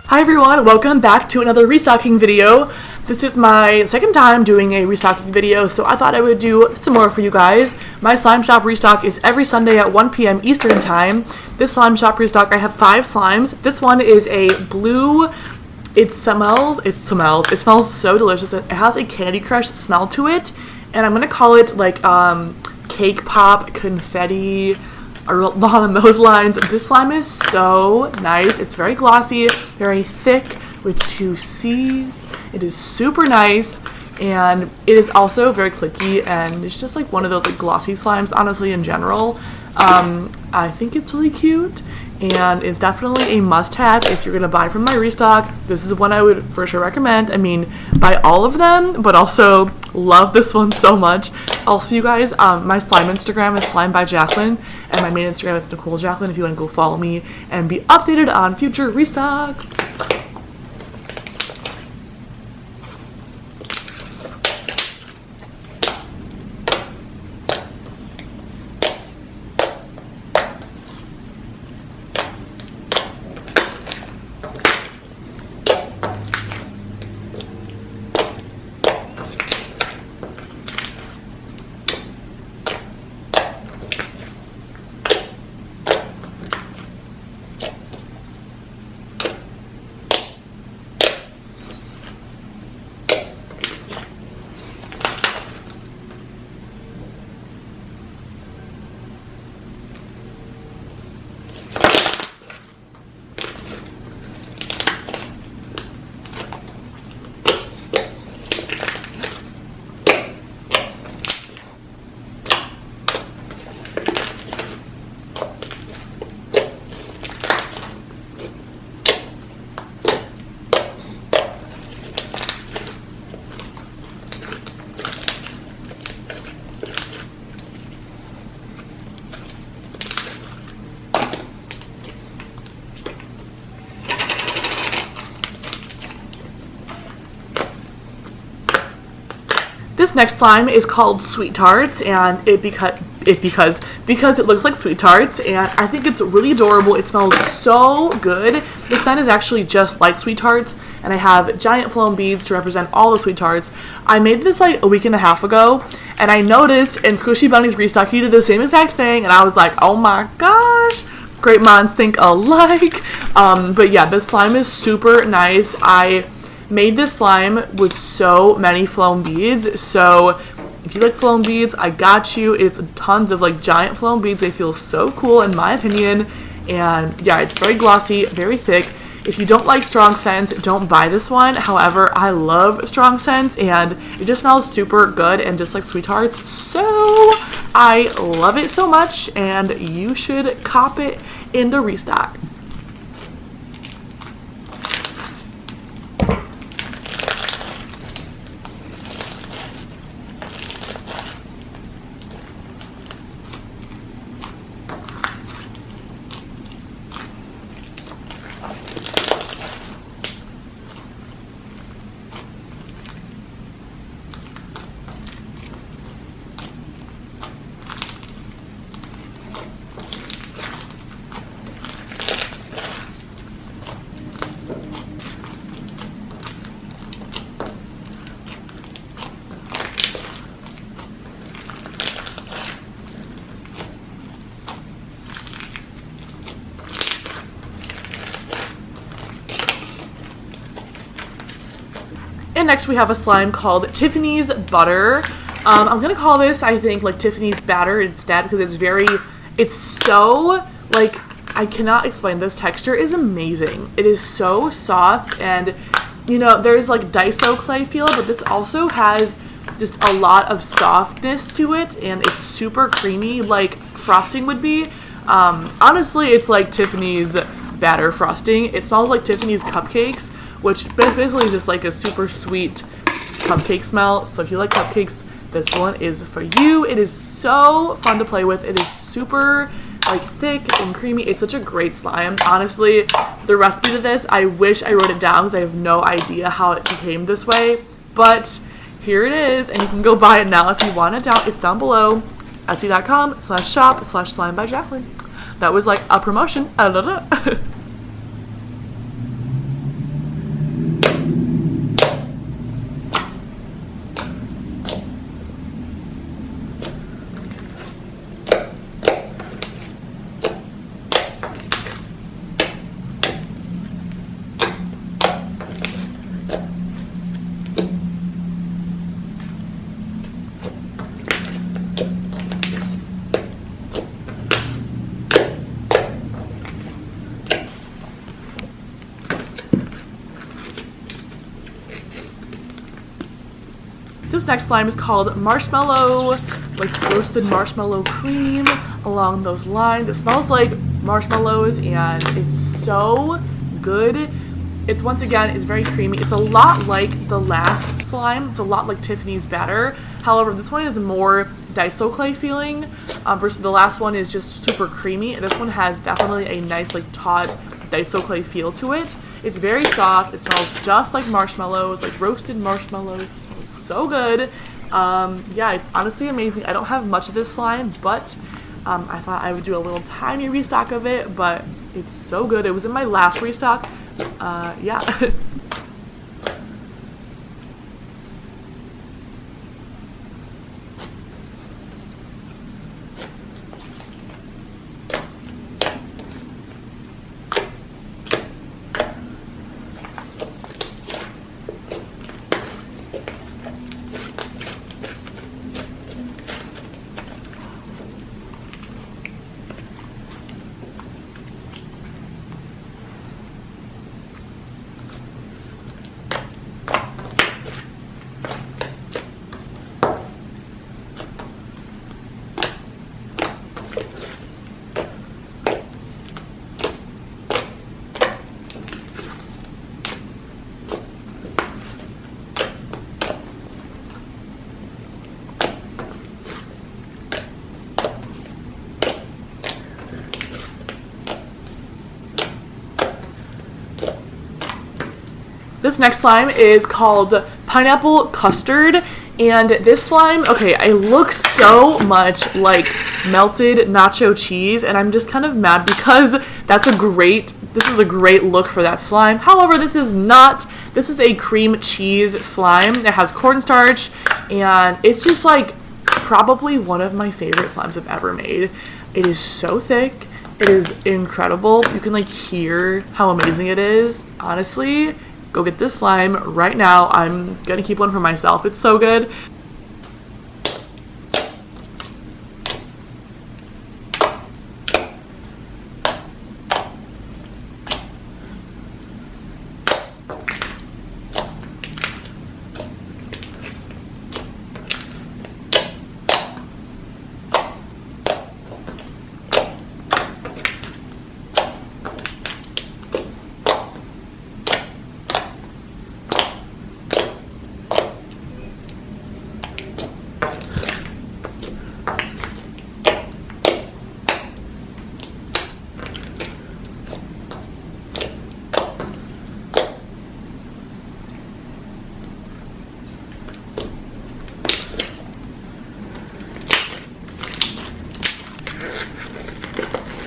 Hi everyone, welcome back to another restocking video. This is my second time doing a restocking video, so I thought I would do some more for you guys. My slime shop restock is every Sunday at 1 p.m. Eastern time. This slime shop restock, I have 5 slimes. This one is a blue. It smells so delicious. It has a Candy Crush smell to it, and I'm gonna call it like cake pop confetti, or along those lines. This slime is so nice. It's very glossy, very thick with 2 C's. It is super nice, and it is also very clicky, and it's just like one of those like glossy slimes, honestly, in general. I think it's really cute, and it's definitely a must-have if you're gonna buy from my restock. This is one I would for sure recommend. I mean, buy all of them, but also love this one so much. Also, you guys, my slime Instagram is Slimebyjacklyne, and my main Instagram is nicholejacklyneyt if you want to go follow me and be updated on future restock. This next slime is called Sweet Tarts, and because it looks like Sweet Tarts, and I think it's really adorable. It smells so good. The scent is actually just like Sweet Tarts, and I have giant foam beads to represent all the Sweet Tarts. I made this like a week and a half ago, and I noticed in Squishy Bunny's restock he did the same exact thing, and I was like, oh my gosh, great minds think alike. But yeah, this slime is super nice. I made this slime with so many foam beads, so if you like foam beads, I got you. It's tons of like giant foam beads. They feel so cool in my opinion, and yeah, it's very glossy, very thick. If you don't like strong scents, don't buy this one. However, I love strong scents, and it just smells super good and just like Sweet Tarts, so I love it so much, and you should cop it in the restock. And next we have a slime called Tiffany's Butter. I'm gonna call this, I think, like Tiffany's Batter instead, because it's so, like, I cannot explain. This texture is amazing. It is so soft, and, you know, there's like Daiso clay feel, but this also has just a lot of softness to it, and it's super creamy, like frosting would be. Honestly, it's like Tiffany's Batter frosting. It smells like Tiffany's cupcakes, which basically is just like a super sweet cupcake smell. So if you like cupcakes, this one is for you. It is so fun to play with. It is super like thick and creamy. It's such a great slime. Honestly, the recipe to this, I wish I wrote it down because I have no idea how it became this way, but here it is, and you can go buy it now if you want it. It's down below. Etsy.com/shop/Slimebyjacklyne. That was like a promotion. This next slime is called Marshmallow, like roasted marshmallow cream, along those lines. It smells like marshmallows and it's so good. It's once again, it's very creamy. It's a lot like the last slime. It's a lot like Tiffany's batter. However, this one is more Nichole feeling versus the last one is just super creamy. And this one has definitely a nice like taut Nichole feel to it. It's very soft. It smells just like marshmallows, like roasted marshmallows. It smells so good. Yeah, it's honestly amazing. I don't have much of this slime, but I thought I would do a little tiny restock of it, but it's so good. It was in my last restock. Yeah. This next slime is called Pineapple Custard, and this slime, okay, it looks so much like melted nacho cheese, and I'm just kind of mad because this is a great look for that slime. However, this is not. This is a cream cheese slime that has cornstarch, and it's just like probably one of my favorite slimes I've ever made. It is so thick. It is incredible. You can like hear how amazing it is. Honestly, go get this slime right now. I'm gonna keep one for myself. It's so good.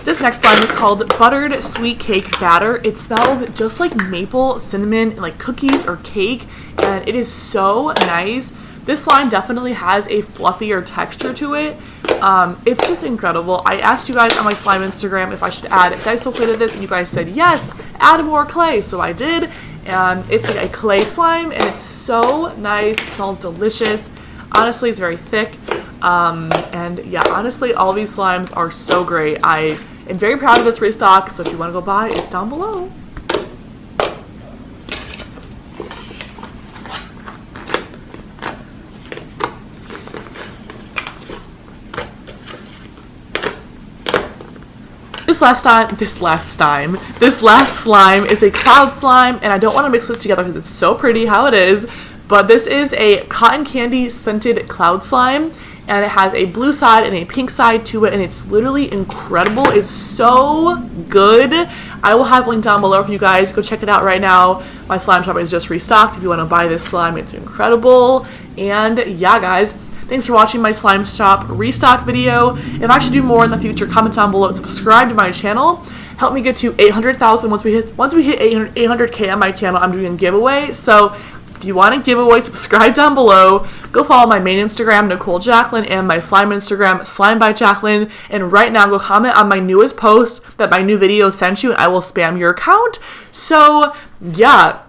This next slime is called Buttered Sweet Cake Batter. It smells just like maple, cinnamon, like cookies or cake, and it is so nice. This slime definitely has a fluffier texture to it. It's just incredible. I asked you guys on my slime Instagram if I should add Nichole clay to this, and you guys said yes, add more clay. So I did, and it's like a clay slime, and it's so nice. It smells delicious. Honestly, it's very thick. And yeah, honestly, all these slimes are so great. I am very proud of this restock, so if you want to go buy, it's down below. This last slime is a cloud slime, and I don't want to mix this together because it's so pretty how it is, but this is a cotton candy scented cloud slime, and it has a blue side and a pink side to it, and it's literally incredible. It's so good. I will have a link down below for you guys. Go check it out right now. My slime shop is just restocked. If you want to buy this slime, it's incredible. And yeah, guys, thanks for watching my slime shop restock video. If I should do more in the future, comment down below and subscribe to my channel. Help me get to 800,000. Once we hit 800K on my channel, I'm doing a giveaway. So if you want a giveaway, subscribe down below. Go follow my main Instagram, Nicholejacklyneyt, and my slime Instagram, Slimebyjacklyne. And right now, go comment on my newest post that my new video sent you, and I will spam your account. So yeah,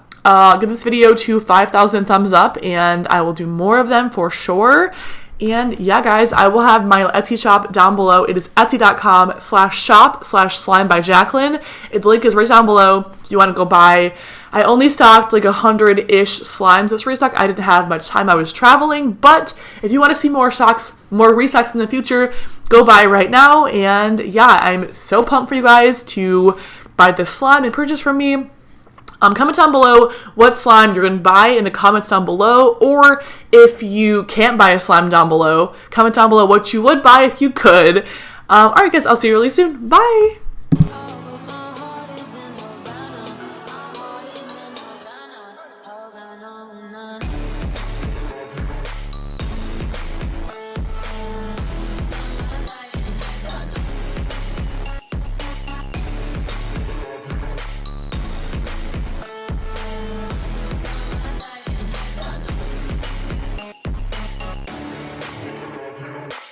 give this video to 5,000 thumbs up, and I will do more of them for sure. And yeah, guys, I will have my Etsy shop down below. It is etsy.com/shop/Slimebyjacklyne. The link is right down below if you want to go buy. I only stocked like 100-ish slimes this restock. I didn't have much time. I was traveling, but if you want to see more restocks in the future, go buy right now. And yeah, I'm so pumped for you guys to buy this slime and purchase from me. Comment down below what slime you're going to buy in the comments down below, or if you can't buy a slime down below, comment down below what you would buy if you could. Alright guys, I'll see you really soon. Bye!